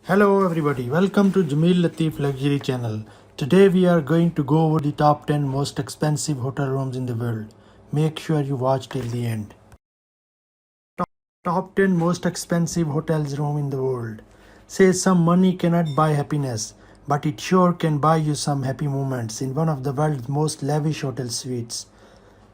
Hello everybody, welcome to Jameel Latif Luxury Channel. Today we are going to go over the top 10 most expensive hotel rooms in the world. Make sure you watch till the end. Top 10 most expensive hotels room in the world. Say some money cannot buy happiness, but it sure can buy you some happy moments in one of the world's most lavish hotel suites.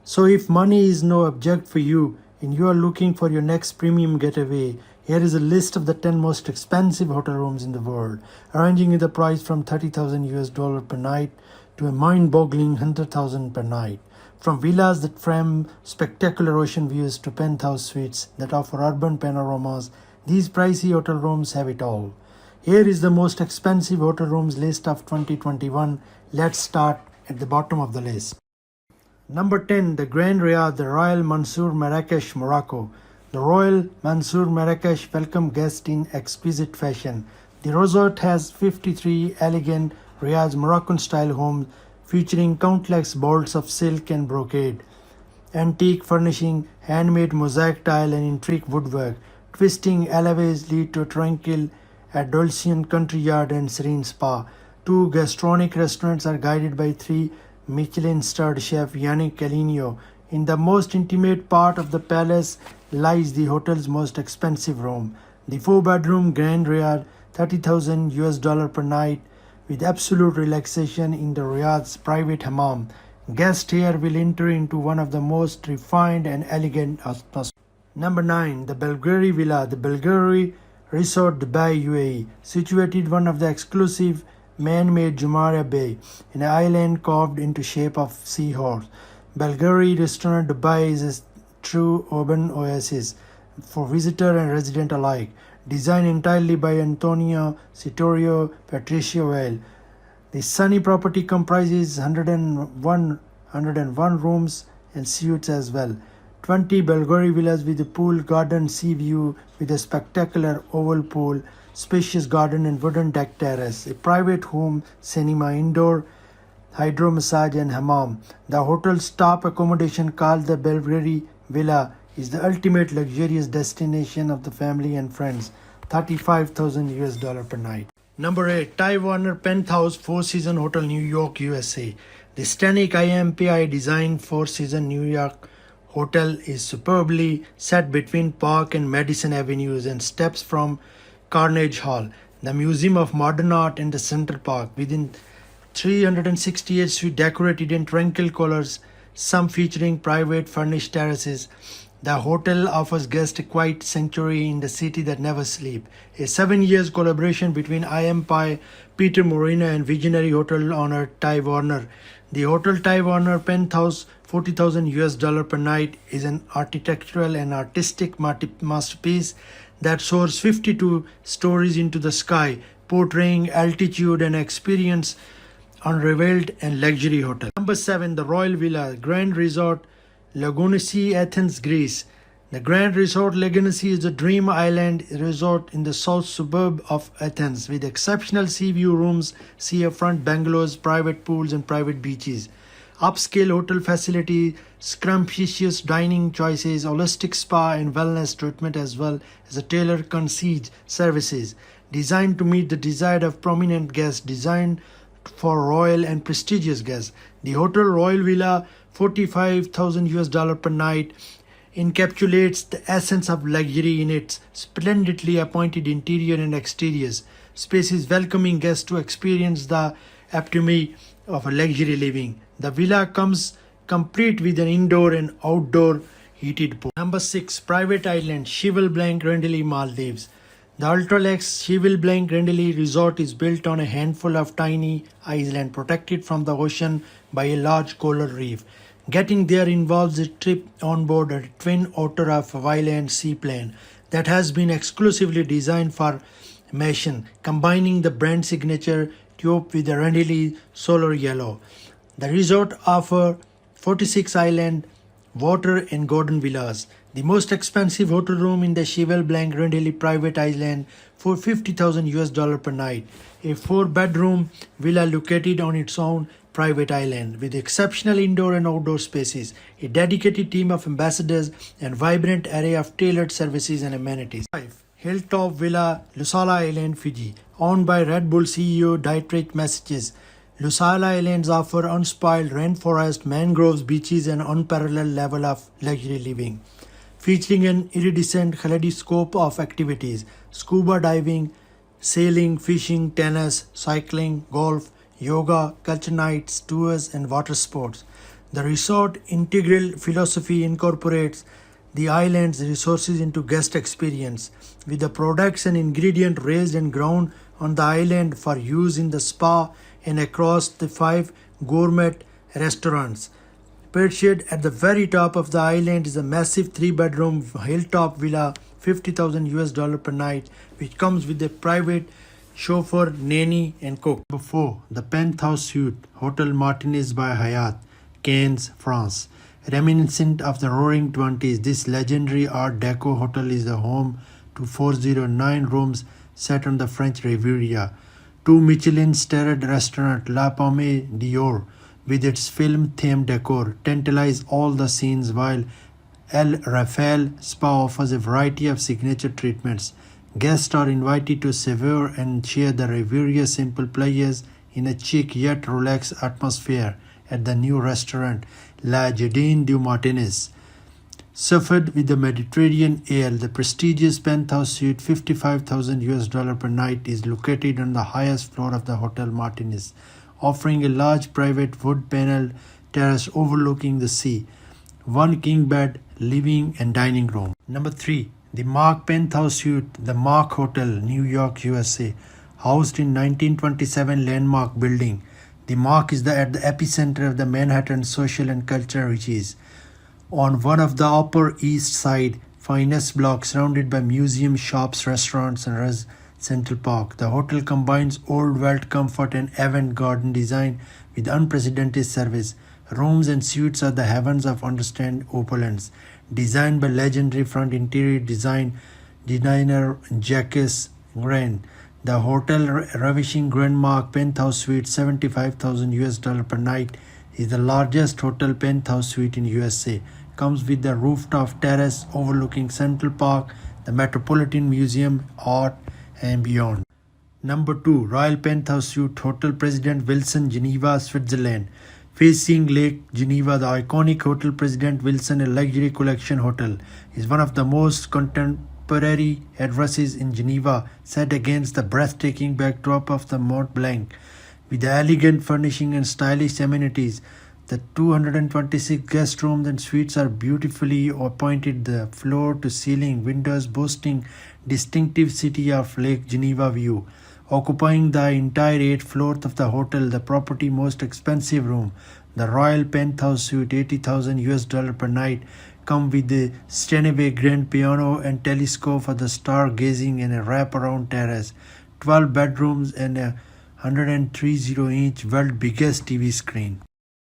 So if money is no object for you and you are looking for your next premium getaway, here is a list of the 10 most expensive hotel rooms in the world, ranging in the price from $30,000 per night to a mind-boggling 100,000 per night. From villas that frame spectacular ocean views to penthouse suites that offer urban panoramas, these pricey hotel rooms have it all. Here is the most expensive hotel rooms list of 2021. Let's start at the bottom of the list. Number 10, the Grand Riyadh, the Royal Mansour Marrakesh, Morocco. The Royal Mansour Marrakesh welcomes guests in exquisite fashion. The resort has 53 elegant Riyadh Moroccan-style homes featuring countless bolts of silk and brocade, antique furnishing, handmade mosaic tile and intricate woodwork. Twisting alleyways lead to a tranquil Andalusian country yard and serene spa. Two gastronomic restaurants are guided by three Michelin-starred chef Yannick Caligno. In the most intimate part of the palace lies the hotel's most expensive room, the four-bedroom Grand Riyadh, $30,000 per night, with absolute relaxation in the Riyadh's private hammam. Guests here will enter into one of the most refined and elegant hospitalities. Number 9, the Bulgari Villa, the Bulgari Resort, Dubai, UAE, situated one of the exclusive man-made Jumeirah Bay, an island carved into shape of seahorse. Bulgari Restaurant Dubai is a true urban oasis for visitor and resident alike, designed entirely by Antonio Sitorio Patricio Vale. The sunny property comprises 101 rooms and suites as well. 20 Bulgari villas with a pool garden sea view with a spectacular oval pool, spacious garden and wooden deck terrace, a private home, cinema, indoor hydro massage and hammam. The hotel's top accommodation, called the Bulgari Villa, is the ultimate luxurious destination of the family and friends. $35,000 per night. Number 8, Time Warner Penthouse Four Seasons Hotel, New York, USA. The stunning IMPI designed Four Seasons New York hotel is superbly set between Park and Madison Avenues and steps from Carnegie Hall, the Museum of Modern Art, and the Central Park. Within 368 suites decorated in tranquil colors, some featuring private furnished terraces. The hotel offers guests a quiet sanctuary in the city that never sleeps. A 7 year collaboration between IMPI, Peter Moreno, and visionary hotel owner Time Warner. The Hotel Time Warner Penthouse, $40,000 per night, is an architectural and artistic masterpiece that soars 52 stories into the sky, portraying altitude and experience unrivaled and luxury hotel. Number 7, the Royal Villa, Grand Resort, Lagonissi, Athens, Greece. The Grand Resort Lagonissi is a dream island resort in the south suburb of Athens with exceptional sea view rooms, seafront bungalows, private pools and private beaches. Upscale hotel facility, scrumptious dining choices, holistic spa and wellness treatment, as well as a tailored concierge services designed to meet the desire of prominent guests, designed for royal and prestigious guests. The Hotel Royal Villa, $45,000 per night, encapsulates the essence of luxury in its splendidly appointed interior and exteriors. Spaces welcoming guests to experience the epitome of a luxury living. The villa comes complete with an indoor and outdoor heated pool. Number 6, Private Island, Cheval Blanc, Grenadille, Maldives. The ultra-luxe Cheval Blanc Grenadille resort is built on a handful of tiny islands protected from the ocean by a large coral reef. Getting there involves a trip on board a twin otter of Wayland seaplane that has been exclusively designed for immersion, combining the brand signature taupe with the Grenadille solar yellow. The resort offers 46 island water and garden villas. The most expensive hotel room in the Cheval Blanc Grenadille private island for $50,000 per night. A 4-bedroom villa located on its own private island with exceptional indoor and outdoor spaces, a dedicated team of ambassadors, and vibrant array of tailored services and amenities. 5. Hilltop Villa, Lusala Island, Fiji. Owned by Red Bull CEO Dietrich Messages. Lusala Islands offer unspoiled rainforest, mangroves, beaches, and unparalleled level of luxury living. Featuring an iridescent kaleidoscope of activities: scuba diving, sailing, fishing, tennis, cycling, golf, yoga, culture nights, tours, and water sports. The resort integral philosophy incorporates the island's resources into guest experience, with the products and ingredients raised and grown on the island for use in the spa and across the 5 gourmet restaurants. Perched at the very top of the island is a massive 3-bedroom hilltop villa, $50,000 per night, which comes with a private chauffeur, nanny, and cook. Number 4. The Penthouse Suite, Hotel Martinez by Hyatt, Cannes, France. Reminiscent of the Roaring Twenties, this legendary Art Deco hotel is the home to 409 rooms set on the French Riviera. 2 Michelin-starred restaurant La Pomme d'Or, with its film-themed decor, tantalize all the scenes, while El Rafael Spa offers a variety of signature treatments. Guests are invited to savor and share the Riveria's simple pleasures in a chic yet relaxed atmosphere at the new restaurant La Jardin du Martinez. Suffered with the Mediterranean air, the prestigious penthouse suite, $55,000 per night, is located on the highest floor of the Hotel Martinez, offering a large private wood-paneled terrace overlooking the sea, 1 king bed, living and dining room. Number 3. The Mark Penthouse Suite, the Mark Hotel, New York, USA. Housed in 1927 landmark building, the Mark is at the epicenter of the Manhattan social and cultural riches. On one of the Upper East Side finest blocks, surrounded by museums, shops, restaurants, and Central Park, the hotel combines old world comfort and avant-garde design with unprecedented service. Rooms and suites are the heavens of understated opulence. Designed by legendary front interior designer Jacques Grant, the hotel ravishing Grand Mark Penthouse Suite, $75,000 per night, is the largest hotel penthouse suite in USA. Comes with the rooftop terrace overlooking Central Park, the Metropolitan Museum, art, and beyond. Number 2. Royal Penthouse Suite, Hotel President Wilson, Geneva, Switzerland. Facing Lake Geneva, the iconic Hotel President Wilson, a luxury collection hotel, is one of the most contemporary addresses in Geneva, set against the breathtaking backdrop of the Mont Blanc. With the elegant furnishing and stylish amenities, the 226 guest rooms and suites are beautifully appointed, the floor-to-ceiling windows boasting distinctive city of Lake Geneva view. Occupying the entire 8th floor of the hotel, the property's most expensive room, the Royal Penthouse Suite, $80,000 per night, come with the Steinway grand piano and telescope for the stargazing and a wrap-around terrace, 12 bedrooms and a 130-inch world biggest TV screen.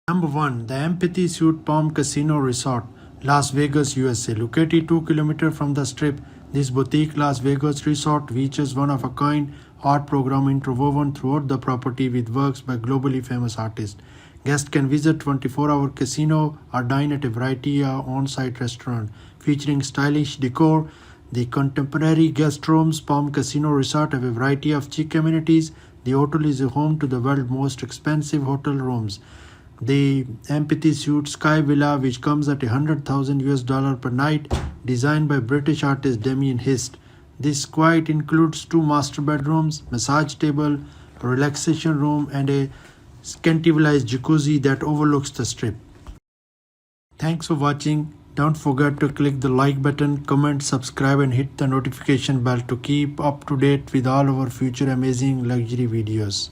Number 1. The Empathy Suite Palm Casino Resort, Las Vegas, USA. Located 2 km from the Strip, this boutique Las Vegas resort features one-of-a-kind art program interwoven throughout the property with works by globally famous artists. Guests can visit 24-hour casino or dine at a variety of on-site restaurants featuring stylish decor. The contemporary guest rooms Palm Casino Resort have a variety of chic amenities. The hotel is a home to the world's most expensive hotel rooms. The Empathy Suite Sky Villa, which comes at $100,000 per night, designed by British artist Damien Hirst. This suite includes 2 master bedrooms, massage table, a relaxation room, and a scandinavian jacuzzi that overlooks the Strip. Thanks for watching. Don't forget to click the like button, comment, subscribe, and hit the notification bell to keep up to date with all our future amazing luxury videos.